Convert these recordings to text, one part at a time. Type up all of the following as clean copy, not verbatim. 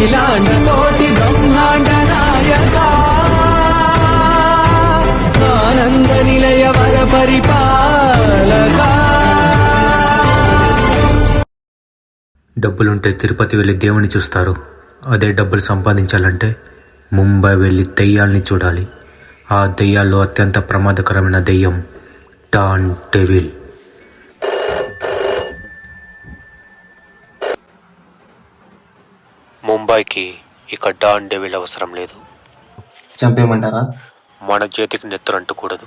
అఖిలాండ కోటి బ్రహ్మాండ నాయక ఆనంద నిలయ వర పరిపాలక. డబ్బులుంటే తిరుపతి వెళ్ళి దేవుని చూస్తారు. అదే డబ్బులు సంపాదించాలంటే ముంబై వెళ్ళి దెయ్యాల్ని చూడాలి. ఆ దెయ్యాల్లో అత్యంత ప్రమాదకరమైన దెయ్యం డాన్ డెవిల్. ముంబైకి ఇక డాన్ డెవిల్ అవసరం లేదు. చంపేయమంటారా? మన చేతికి నెత్తరంటకూడదు.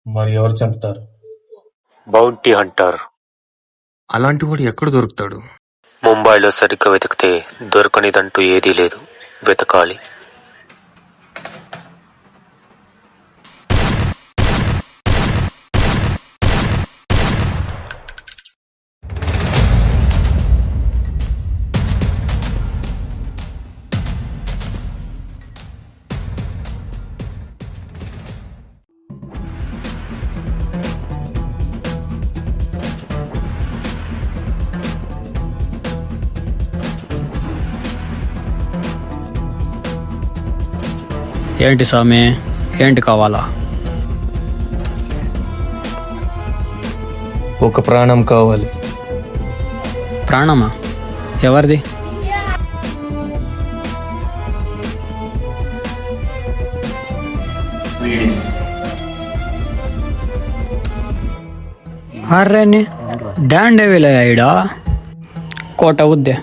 మరి ఎవరు చంపుతారు? Bounty Hunter. అలాంటి వాడు ఎక్కడ దొరుకుతాడు? ముంబైలో సరిగ్గా వెతికితే దొరకనిదంటూ ఏదీ లేదు. వెతకాలి. ఏంటి స్వామి, ఏంటి కావాలా? ఒక ప్రాణం కావాలి. ప్రాణమా? ఎవరిది? అర్రే డాన్ డెవిల్ అయ్యాడా? కోట ఉద్దే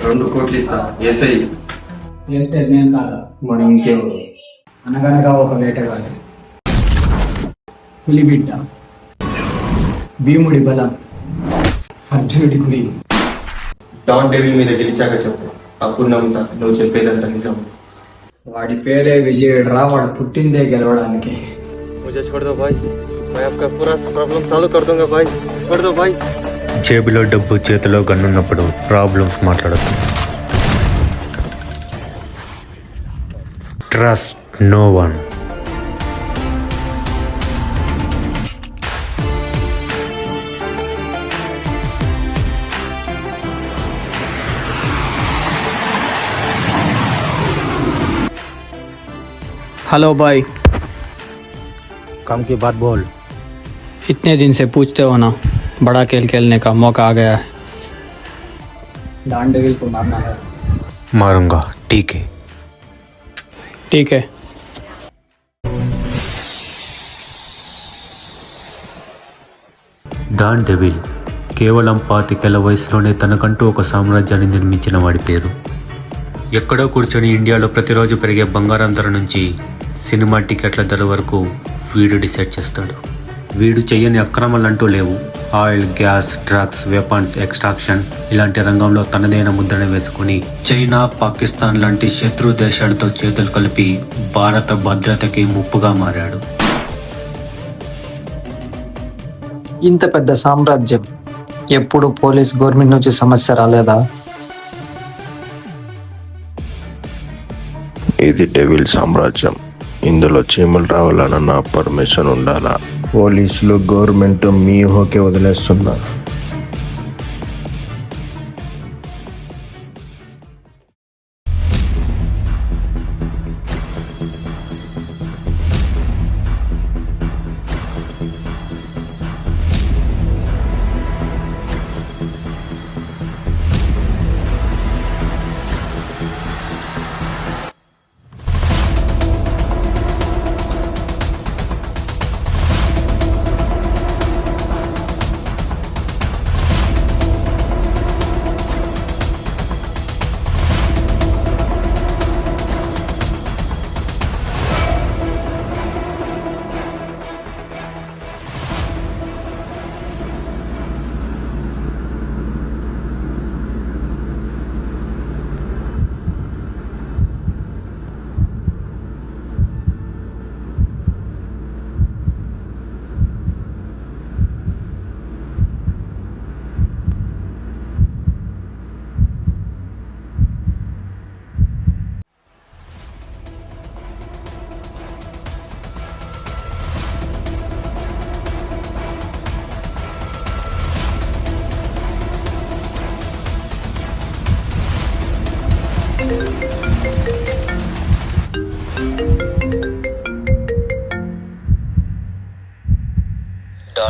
2 కోట్లు ఇస్తా. ఎస్ఐ చేస్తే నేను కాదా? మరి ఇంకెవరు? అనగనగా ఒక వేటగాడు, పులిబిడ్డ, భీముడి బలం, అర్జునుడి గురి. డాన్ డెవిల్ మీద గెలిచాక చెప్పు, అప్పుడు నమ్ముతా నువ్వు చెప్పేదంతా నిజం. వాడి పేరే విజయుడు రా. వాడు పుట్టిందే గెలవడానికి. జేబులో డబ్బు చేతిలో గన్నున్నప్పుడు ప్రాబ్లమ్స్ మాట్లాడద్దు. Trust no one. हेलो भाई, कम की बात बोल. इतने दिन से पूछते हो ना, बड़ा खेल खेलने का मौका आ गया है. डान डेविल को मारना है. मारूंगा. ठीक है. ठीक है. డాన్ డెవిల్ కేవలం 25 వయసులోనే తనకంటూ ఒక సామ్రాజ్యాన్ని నిర్మించిన వాడి పేరు. ఎక్కడో కూర్చొని ఇండియాలో ప్రతిరోజు పెరిగే బంగారం ధర నుంచి సినిమా టికెట్ల ధర వరకు వీడు డిసైడ్ చేస్తాడు. వీడు చెయ్యని అక్రమాలంటూ లేవు. Oil, gas, drugs, weapons extraction ఇలాంటి రంగంలో తనదైన ముద్రణ వేసుకుని చైనా, పాకిస్తాన్ లాంటి శత్రు దేశాలతో చేతులు కలిపి భారత భద్రతకి ముప్పుగా మారాడు. ఇంత పెద్ద సామ్రాజ్యం, ఎప్పుడు పోలీస్ గవర్నమెంట్ నుంచి సమస్య రాలేదా? ఇది డెవిల్ సామ్రాజ్యం. ఇందులో చీమలు రావాలన్న పర్మిషన్ ఉండాలా? పోలీసులు, గవర్నమెంట్ మీ హోకే వదిలేస్తున్నారు.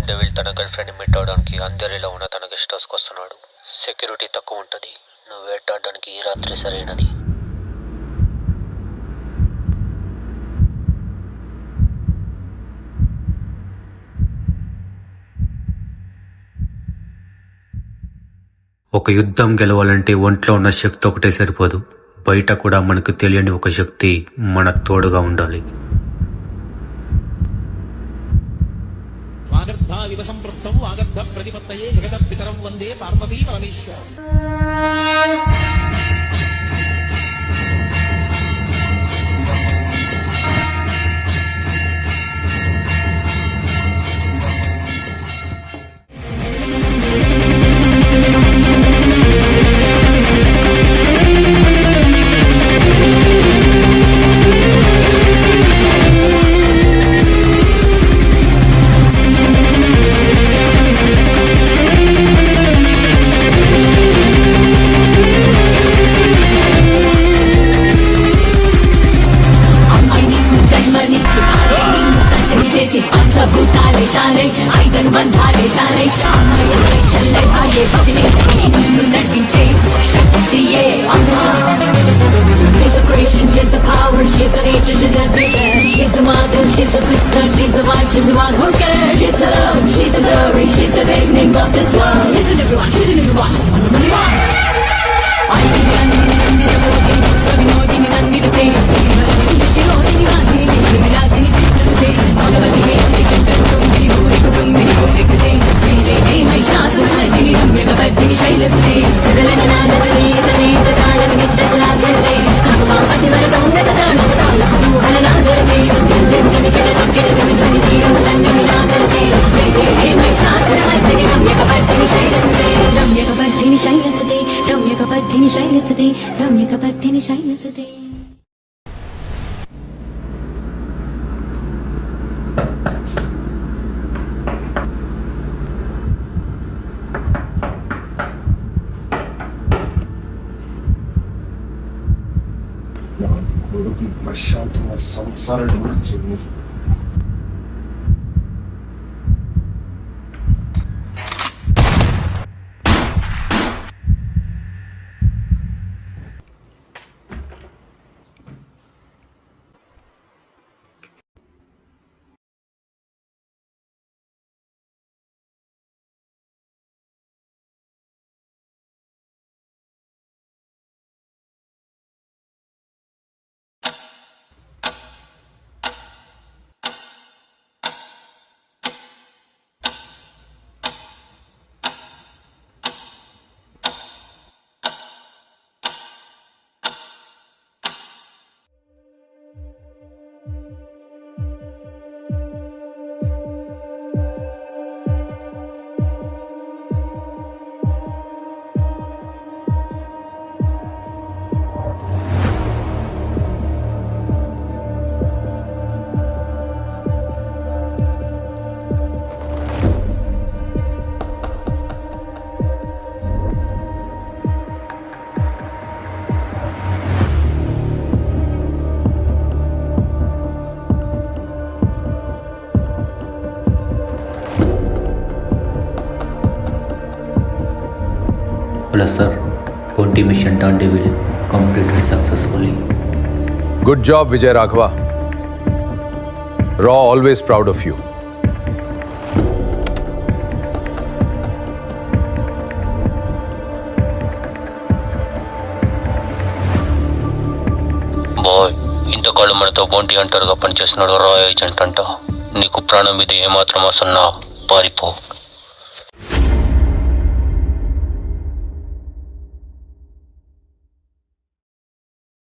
డాన్ డెవిల్ తన గర్ల్ ఫ్రెండ్ మీట్ అవడానికి అందరిలో ఉన్న తన గెస్ట్ హౌస్కి వస్తున్నాడు. సెక్యూరిటీ తక్కువ ఉంటుంది. నువ్వు వేటాడడానికి ఈ రాత్రి సరైనది. ఒక యుద్ధం గెలవాలంటే ఒంట్లో ఉన్న శక్తి ఒకటే సరిపోదు. బయట కూడా మనకు తెలియని ఒక శక్తి మన తోడుగా ఉండాలి. వాగర్ధావివ సంపృక్తం వాగర్ధ ప్రతిపత్తయే జగత పితరం వందే పార్వతీ పరమేశ్వరం. ప్రశాంతంగా సంసారం గురించి Hello sir, bounty mission Dawn Devil completed successfully. Good job, Vijay Raghava. Raw always proud of you. Boy, ఇంతకాలం మనతో బౌంటీ హంటర్గా పనిచేస్తున్నాడు రా ఏజెంట్ అంట. నీకు ప్రాణం మీద ఏమాత్రం అసన్నా పారిపో.